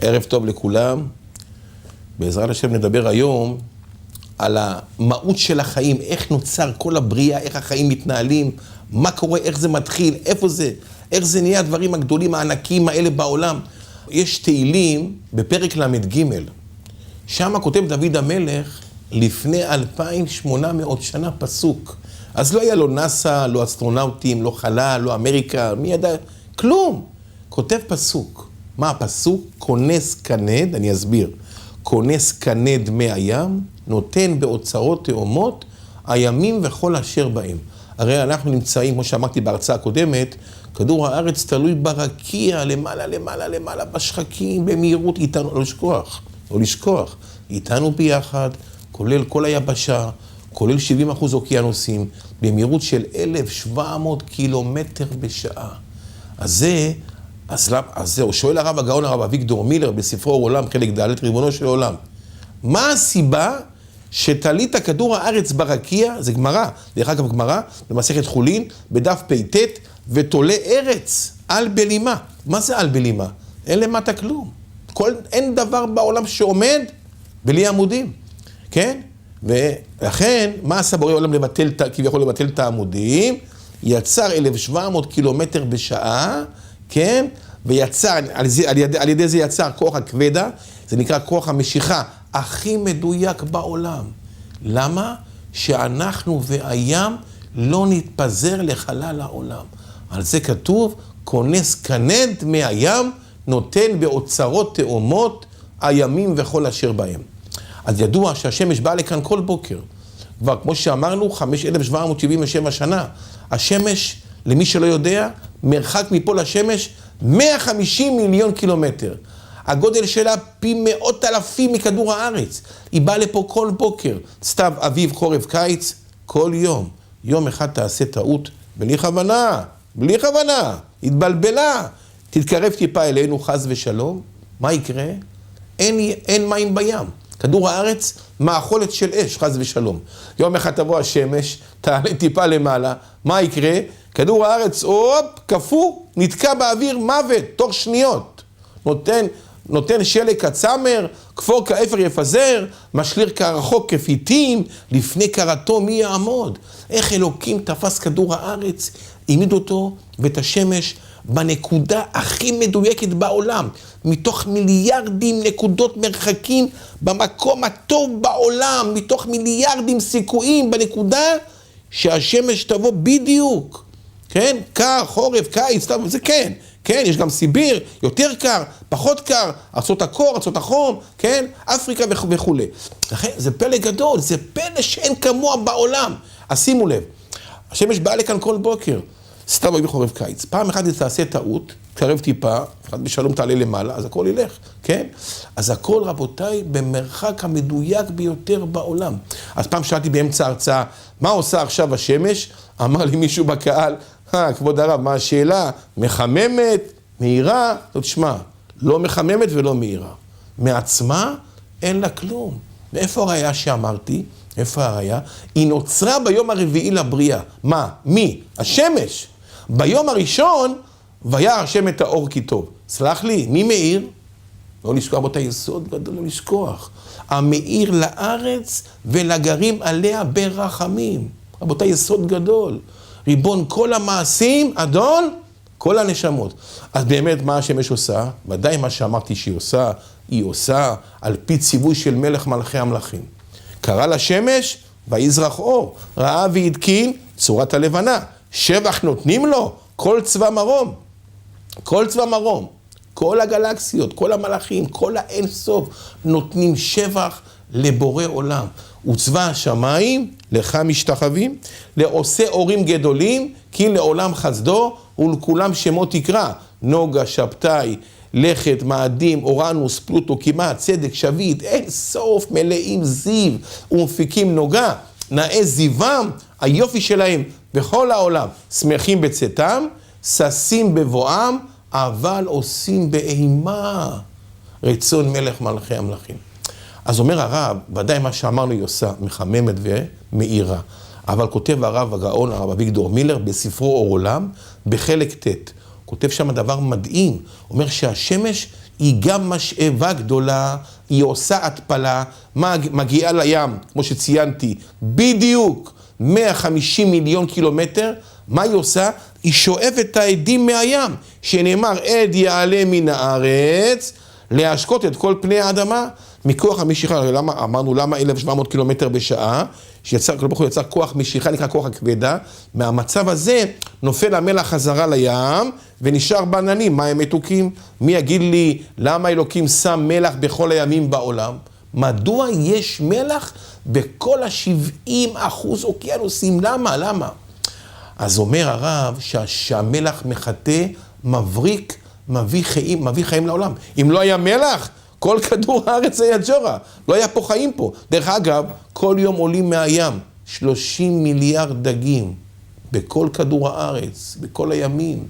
ערב טוב לכולם. בעזרת השם נדבר היום על המהות של החיים, איך נוצר כל הבריאה, איך החיים מתנהלים, מה קורה, איך זה מתחיל, איפה זה, איך זה נהיה הדברים הגדולים הענקיים האלה בעולם. יש תהילים בפרק ל"ג, שם כותב דוד המלך לפני 2,800 שנה פסוק. אז לא היה לו נאסא, לא אסטרונאוטים, לא חלל, לא אמריקה, מי ידע, כלום. כותב פסוק. מה הפסוק? כונס כנד, אני אסביר. כונס כנד מי הים, נותן באוצרות תאומות, הימים וכל אשר בהם. הרי אנחנו נמצאים, כמו שאמרתי בהרצאה הקודמת, כדור הארץ תלוי ברקיע, למעלה, בשחקים, במהירות, איתנו, לא לשכוח, איתנו ביחד, כולל כל היבשה, כולל 70% אוקיינוסים, במהירות של 1,700 קילומטר בשעה. אז זהו, שואל הרב הגאון הרב אביגדור מילר בספרו עולם, חלק ד' ריבונו של עולם. מה הסיבה שתלית כדור הארץ ברקיע, זה גמרא, דרך אגב גמרא, במסכת חולין, בדף פ"ט, ותולה ארץ על בלימה. מה זה על בלימה? אין למטה כלום. אין דבר בעולם שעומד בלי עמודים, כן? ולכן, מה עשה בורא עולם כביכול לבטל את העמודים? יצר 1,700 קילומטר בשעה, כן? ויצר, על ידי זה יצר כוח הכבדה, זה נקרא כוח המשיכה הכי מדויק בעולם. למה? שאנחנו והים לא נתפזר לחלל העולם. על זה כתוב, כונס כנד מהים, נותן באוצרות תאומות, הימים וכל אשר בהם. אז ידוע שהשמש באה לכאן כל בוקר. כבר כמו שאמרנו, 5,777 שנה. השמש, למי שלא יודע, מרחק מפה לשמש 150 מיליון קילומטר. הגודל שלה פי 100,000 מכדור הארץ. היא באה לפה כל בוקר. סתיו, אביב, חורף, קיץ, כל יום. יום אחד תעשה טעות, בלי כוונה, התבלבלה. תתקרב טיפה אלינו, חס ושלום. מה יקרה? אין מים בים. כדור הארץ, מאכולת של אש, חס ושלום. יום אחד תבוא השמש, תעלה טיפה למעלה. מה יקרה? כדור הארץ, קפוא, נתקע באוויר, מוות, תוך שניות. נותן שלג כצמר, כפור כאפר יפזר, משליר כרחוק כפיתים, לפני קרתו מי יעמוד. איך אלוקים תפס כדור הארץ, העמיד אותו ואת השמש בנקודה הכי מדויקת בעולם, מתוך מיליארדים נקודות מרחקים, במקום הטוב בעולם, מתוך מיליארדים סיכויים, בנקודה שהשמש תבוא בדיוק. כן? קר, חורף, קיץ, זה כן. כן, יש גם סיביר, יותר קר, פחות קר, ארצות הקור, ארצות החום, כן? אפריקה וכו'. לכן, זה פלא גדול, זה פלא שאין כמוה בעולם. אז שימו לב, השמש באה לכאן כל בוקר, סתם אביב חורף קיץ. פעם אחת תעשה טעות, תקרב טיפה, אחד בשלום תעלה למעלה, אז הכל ילך, כן? אז הכל, רבותיי, במרחק המדויק ביותר בעולם. אז פעם שאלתי באמצע ההרצאה, מה עושה עכשיו השמש? אמר לי מישהו בקהל, כבוד הרב, מה השאלה? מחממת, מהירה? לא תשמע, לא מחממת ולא מהירה. מעצמה אין לה כלום. ואיפה הראיה שאמרתי? איפה הראיה? היא נוצרה ביום הרביעי לבריאה. מה? מי? השמש. ביום הראשון, וירא השם את האור כי טוב. סלח לי, מי מאיר? לא לשכוח באותה יסוד גדול, לא לשכוח. המאיר לארץ ולגרים עליה ברחמים. רבותיי, יסוד גדול. ריבון כל המעשים, אדון, כל הנשמות. אז באמת מה השמש עושה? ודאי מה שאמרתי היא עושה על פי ציווי של מלך מלכי המלכים. קרא לשמש ויזרח אור, ראה והתקין צורת הלבנה. שבח נותנים לו כל צבא מרום. כל צבא מרום. כל הגלקסיות, כל המלאכים, כל האין סוף נותנים שבח לבורא עולם. וצבא השמיים לך משתחווים, לעושה אורים גדולים, כי לעולם חסדו ולכולם שמות תקרא. נוגה, שבתאי, לכת, מאדים, אורנוס, פלוטו, כמעט, צדק, שביט, אין סוף, מלאים זיו ומפיקים נוגה. נאה זיום, היופי שלהם בכל העולם. שמחים בצאתם, ששים בבואם, אבל עושים באימה רצון מלך מלכי המלכים. אז אומר הרב, ודאי מה שאמרנו היא עושה, מחממת ומאירה. אבל כותב הרב הגאון, הרב אביגדור מילר, בספרו אור עולם, בחלק ט'. כותב שם דבר מדהים. אומר שהשמש היא גם משאבה גדולה, היא עושה התפלה, מגיעה לים, כמו שציינתי, בדיוק 150 מיליון קילומטר, מה היא עושה? היא שואבת את העדים מהים, שנאמר עד יעלה מן הארץ, להשקות את כל פני האדמה, מכוח המשיכה. אמרנו למה 1,700 קילומטר בשעה, שיצר, כל בחור יצר כוח משיכה, נקרא כוח הכבדה, מהמצב הזה נופל המלח חזרה לים, ונשאר בעננים, מים מתוקים. מי יגיד לי למה אלוקים שם מלח בכל הימים בעולם? מדוע יש מלח בכל ה-70% אוקיינוסים? למה? אז אומר הרב שהמלח מחטא, מבריק, מביא חיים לעולם. אם לא היה מלח, כל כדור הארץ היה ג'ורה. לא היה פה חיים פה. דרך אגב, כל יום עולים מהים 30 מיליארד דגים בכל כדור הארץ, בכל הימים.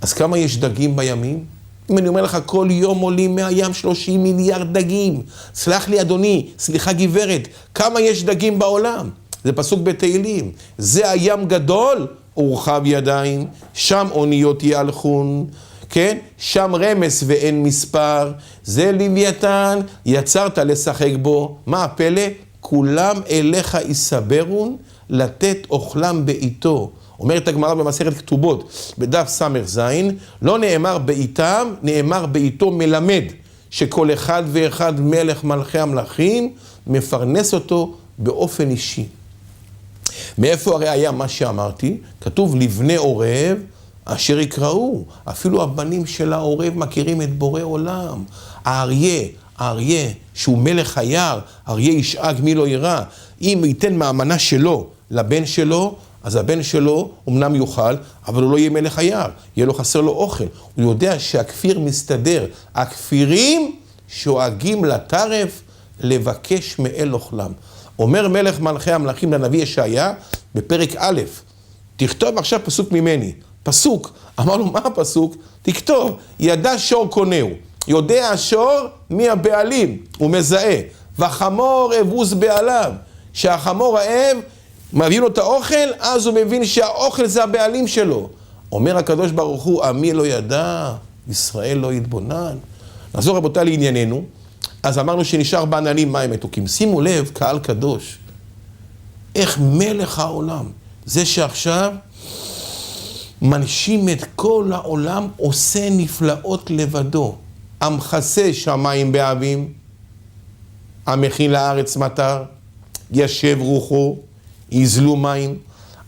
אז כמה יש דגים בימים? אם אני אומר לך, כל יום עולים מהים 30 מיליארד דגים. סלח לי אדוני, סליחה גברת, כמה יש דגים בעולם? זה פסוק בתהילים. זה הים גדול, ורחב ידיים, שם אוניות יהלכון, כן? שם רמס ואין מספר, זה לוויתן, יצרת לשחק בו. מה הפלא? כולם אליך יסברון, לתת אוכלם בעיתו. אומרת הגמרא במסכת כתובות, בדף ס"ז, לא נאמר בעיתם, נאמר בעיתו מלמד, שכל אחד ואחד מלך מלכי המלכים, מפרנס אותו באופן אישי. מאיפה הרי היה מה שאמרתי? כתוב לבני עורב, אשר יקראו. אפילו הבנים של העורב מכירים את בורא עולם. האריה, שהוא מלך היער, אריה ישאג מי לא ירא. אם ייתן מהמנה שלו לבן שלו, אז הבן שלו אמנם יאכל, אבל הוא לא יהיה מלך היער. יהיה לו חסר לו אוכל. הוא יודע שהכפיר מסתדר. הכפירים שואגים לטרף לבקש מאל אוכלם. אומר מלך מלכי המלכים לנביא ישעיה בפרק א', תכתוב עכשיו פסוק ממני. פסוק. אמר לו, מה הפסוק? תכתוב, ידע שור קונהו. יודע השור מי הבעלים, הוא מזהה. והחמור אבוס בעליו. שהחמור האב מביא לו את האוכל, אז הוא מבין שהאוכל זה הבעלים שלו. אומר הקדוש ברוך הוא, עמי לא ידע, ישראל לא יתבונן. נחזור רבותיי לענייננו. אז אמרנו שנשאר בעננים מים מתוקים. שימו לב, קהל קדוש, איך מלך העולם, זה שעכשיו מנשים את כל העולם, עושה נפלאות לבדו. המכסה שמיים באבים, המכין לארץ מטר, ישב רוחו, יזלו מים,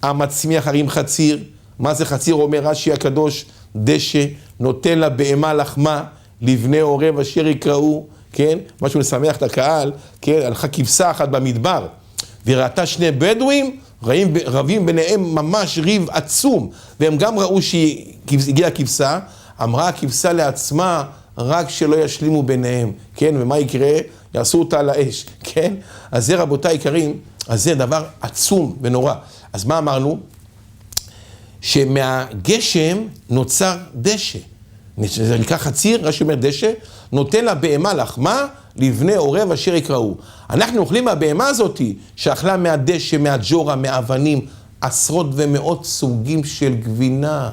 המצמיח הרים חציר. מה זה חציר? אומר רש"י הקדוש, דשא, נותן לבהמה לחמה, לבני עורב אשר יקראו, כן? משהו לשמח את הקהל, כן? הלכה כבשה אחת במדבר, וראתה שני בדואים, רבים ביניהם ממש ריב עצום, והם גם ראו שהגיעה כבשה, אמרה הכבשה לעצמה, רק שלא ישלימו ביניהם, כן? ומה יקרה? יעשו אותה על האש, כן? אז זה רבותיי יקרים, אז זה דבר עצום ונורא. אז מה אמרנו? שמהגשם נוצר דשא. זה נקרא חציר, רש"י אומר דשא, נותן לבהמה לחמה, לבני עורב אשר יקראו. אנחנו אוכלים מהבהמה הזאת, שאכלה מהדשא, מהג'ורה, מהאבנים, עשרות ומאות סוגים של גבינה,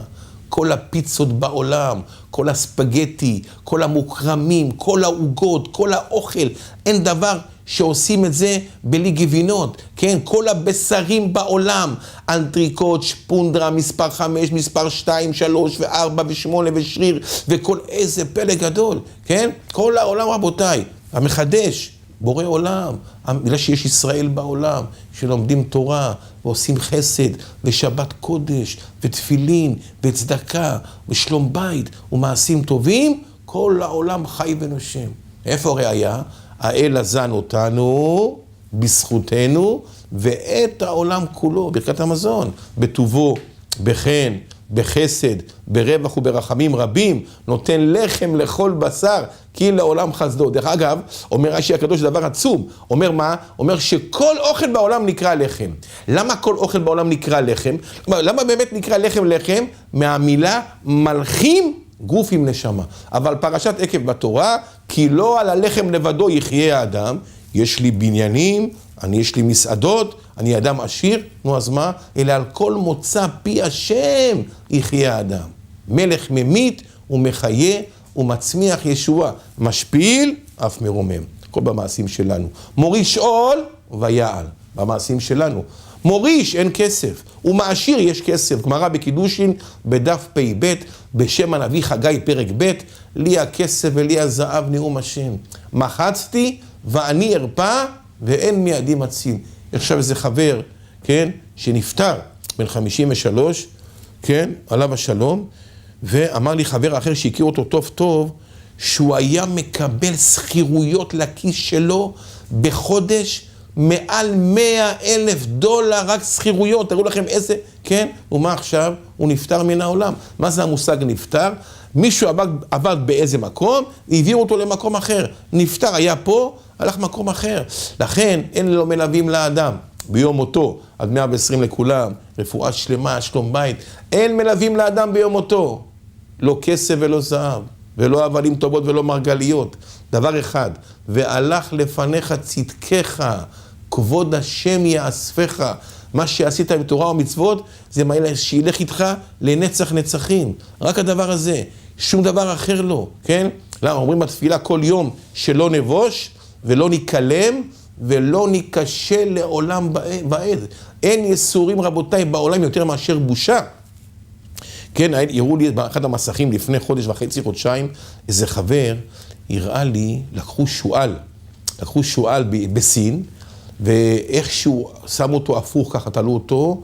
כל הפיצות בעולם, כל הספגטי, כל המוקרמים, כל העוגות, כל האוכל, אין דבר שעושים את זה בלי גבינות, כן? כל הבשרים בעולם, אנטריקוט, שפונדרה, מספר 5, מספר 2, 3 ו4 ו8 ושריר, וכל איזה פלא גדול, כן? כל העולם רבותיי, המחדש, בורא עולם, בגלל שיש ישראל בעולם, שלומדים תורה ועושים חסד ושבת קודש ותפילין וצדקה ושלום בית ומעשים טובים, כל העולם חי ונושם. איפה הראיה? האל אזן אותנו בזכותנו ואת העולם כולו, ברכת המזון, בטובו, בחן, בחסד, ברווח וברחמים רבים, נותן לחם לכל בשר, כי לעולם חסדו. דרך אגב, אומר רש"י הקדוש דבר עצום, אומר מה? אומר שכל אוכל בעולם נקרא לחם. למה כל אוכל בעולם נקרא לחם? למה באמת נקרא לחם? מהמילה מלכים גוף עם נשמה. אבל פרשת עקב בתורה, כי לא על הלחם לבדו יחיה האדם, יש לי בניינים, יש לי מסעדות, אני אדם עשיר, נו אז מה? אלא על כל מוצא פי השם יחיה האדם. מלך ממית ומחיה, ומצמיח ישועה, משפיל אף מרומם. הכל במעשים שלנו. מוריש עול ויעל, במעשים שלנו. מוריש אין כסף, ומעשיר יש כסף. גמרא בקידושין בדף פ"ב, בשם הנביא חגי פרק ב', לי הכסף ולי הזהב נאום השם. מחצתי ואני ארפא ואין מידי מציל. עכשיו איזה חבר, כן, שנפטר בן 53, כן, עליו השלום, ואמר לי חבר אחר שהכיר אותו טוב טוב, שהוא היה מקבל שכירויות לכיס שלו בחודש, מעל $100,000 רק שכירויות, תראו לכם איזה, כן? ומה עכשיו? הוא נפטר מן העולם. מה זה המושג נפטר? מישהו עבד באיזה מקום, העביר אותו למקום אחר. נפטר, היה פה, הלך מקום אחר. לכן אין לו מלווים לאדם. ביום מותו, עד 120 לכולם, רפואה שלמה, שלום בית. אין מלווים לאדם ביום מותו. לא כסף ולא זהב, ולא אבנים טובות ולא מרגליות. דבר אחד, והלך לפניך צדקך, כבוד השם יאספך. מה שעשית עם תורה ומצוות, זה מה שילך איתך לנצח נצחים. רק הדבר הזה, שום דבר אחר לא, כן? למה? אומרים בתפילה כל יום שלא נבוש ולא ניקלם ולא ניקשה לעולם ועד. אין יסורים רבותיי בעולם יותר מאשר בושה. כן, הראו לי באחד המסכים לפני חודש וחצי, חודשיים, איזה חבר הראה לי, לקחו שואל בסין, ואיכשהו שמו אותו הפוך, ככה תלו אותו,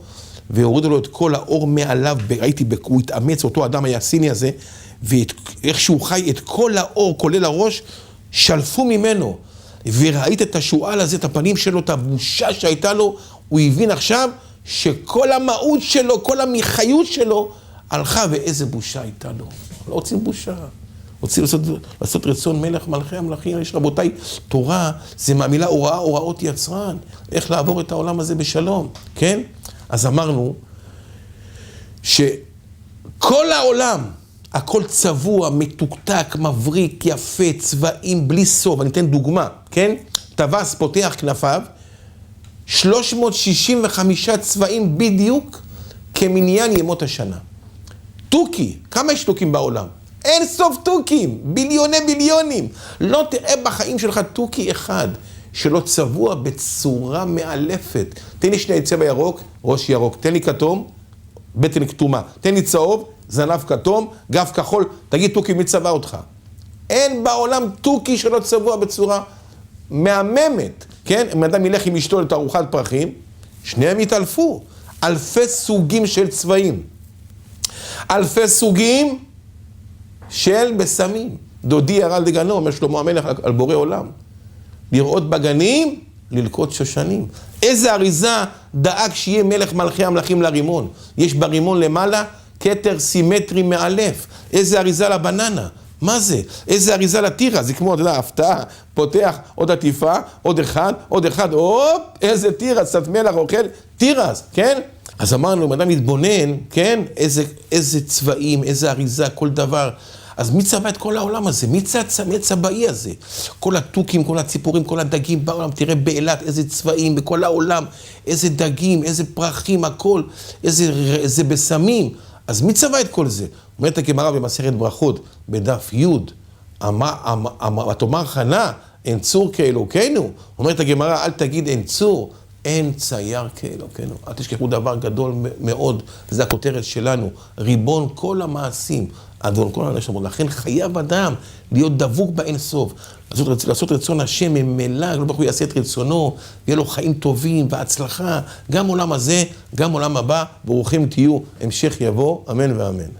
והורידו לו את כל האור מעליו, ראיתי, הוא התאמץ, אותו אדם היה סיני הזה, ואיכשהו חי את כל האור, כולל הראש, שלפו ממנו, וראית את השואל הזה, את הפנים שלו, את הבושה שהייתה לו, הוא הבין עכשיו שכל המהות שלו, כל המחיות שלו, הלכה ואיזה בושה הייתה לו. לא רוצים בושה. רוצים לעשות רצון מלך מלכי המלכים. יש רבותיי, תורה זה מהמילה הוראה, הוראות יצרן. איך לעבור את העולם הזה בשלום, כן? אז אמרנו שכל העולם, הכל צבוע, מתוקתק, מבריק, יפה, צבעים, בלי סוף. אני אתן דוגמה, כן? טווס פותח כנפיו, 365 צבעים בדיוק כמניין ימות השנה. תוכי, כמה יש תוכים בעולם? אין סוף תוכים, ביליונים. לא תראה בחיים שלך תוכי אחד שלא צבוע בצורה מאלפת. תן לי שני צבע ירוק, ראש ירוק. תן לי כתום, בטן כתומה. תן לי צהוב, זנב כתום, גב כחול. תגיד תוכי, מי צבע אותך? אין בעולם תוכי שלא צבוע בצורה מהממת. כן? אם אדם ילך עם אשתו לתערוכת פרחים, שניהם יתעלפו. אלפי סוגים של צבעים. אלפי סוגים של בסמים. דודי ירד לגנו, אומר שלמה המלך על בורא עולם. לראות בגנים, ללקוט שושנים. איזה אריזה דאג שיהיה מלך מלכי המלכים לרימון. יש ברימון למעלה כתר סימטרי מאלף. איזה אריזה לבננה. מה זה? איזה אריזה לטירה. זה כמו, אתה יודע, הפתעה. פותח עוד עטיפה, עוד אחד, הופ, איזה טירה, קצת מלח אוכל, טירס, כן? אז אמרנו, אם אדם מתבונן, כן? איזה צבעים, איזה אריזה, כל דבר. אז מי צבע את כל העולם הזה? מי צבעי הזה? כל התוכים, כל הציפורים, כל הדגים בעולם, תראה באילת איזה צבעים בכל העולם, איזה דגים, איזה פרחים, הכל, איזה בסמים. אז מי צבע את כל זה? אומרת הגמרא במסכת ברכות, בדף י', ותאמר חנה, אין צור כאלוקינו. אומרת הגמרא, אל תגיד אין צור, אין צייר כאלוקינו. אל תשכחו דבר גדול מאוד, זה הכותרת שלנו, ריבון כל המעשים, אדון כל הנשמות. לכן חייב אדם להיות דבוק באין סוף, לעשות רצון השם ממילא, לא בכו יעשה את רצונו, ויהיה לו חיים טובים והצלחה, גם עולם הזה, גם עולם הבא, ברוכים תהיו, המשך יבוא, אמן ואמן.